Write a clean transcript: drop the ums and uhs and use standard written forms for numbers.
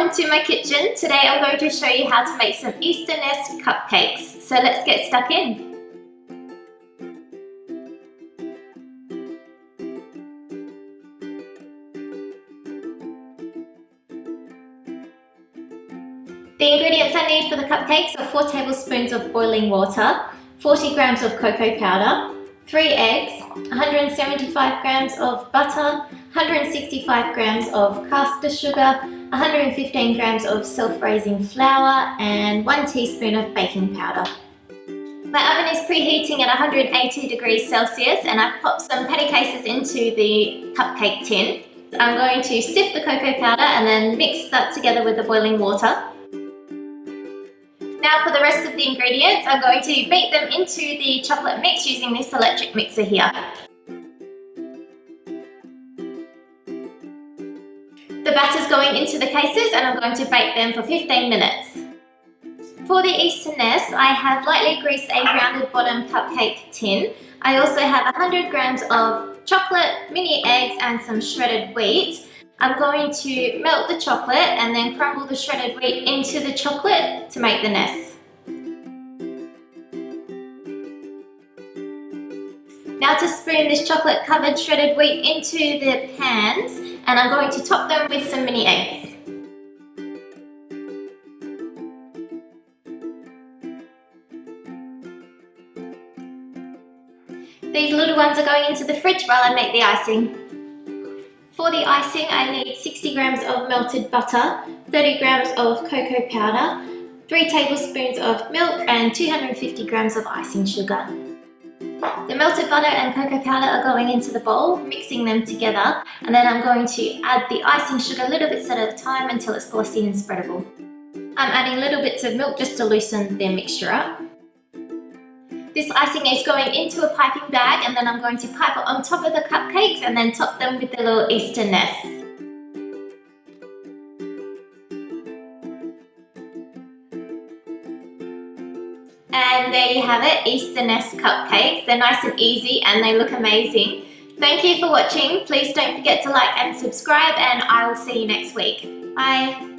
welcome to my kitchen. Today I'm going to show you how to make some Easter nest cupcakes. So let's get stuck in. The ingredients I need for the cupcakes are 4 tablespoons of boiling water, 40 grams of cocoa powder, 3 eggs, 175 grams of butter, 165 grams of castor sugar, 115 grams of self-raising flour, and 1 teaspoon of baking powder. My oven is preheating at 180 degrees Celsius and I've popped some patty cases into the cupcake tin. I'm going to sift the cocoa powder and then mix that together with the boiling water. Now for the rest of the ingredients, I'm going to beat them into the chocolate mix using this electric mixer here. The batter's going into the cases and I'm going to bake them for 15 minutes. For the Easter nest, I have lightly greased a rounded bottom cupcake tin. I also have 100 grams of chocolate, mini eggs and some shredded wheat. I'm going to melt the chocolate and then crumble the shredded wheat into the chocolate to make the nest. Now to spoon this chocolate covered shredded wheat into the pans, and I'm going to top them with some mini eggs. These little ones are going into the fridge while I make the icing. For the icing, I need 60 grams of melted butter, 30 grams of cocoa powder, 3 tablespoons of milk, and 250 grams of icing sugar. The melted butter and cocoa powder are going into the bowl, mixing them together, and then I'm going to add the icing sugar little bits at a time until it's glossy and spreadable. I'm adding little bits of milk just to loosen the mixture up. This icing is going into a piping bag and then I'm going to pipe it on top of the cupcakes and then top them with the little Easter nests. And there you have it, Easter nest cupcakes. They're nice and easy and they look amazing. Thank you for watching. Please don't forget to like and subscribe and I will see you next week. Bye.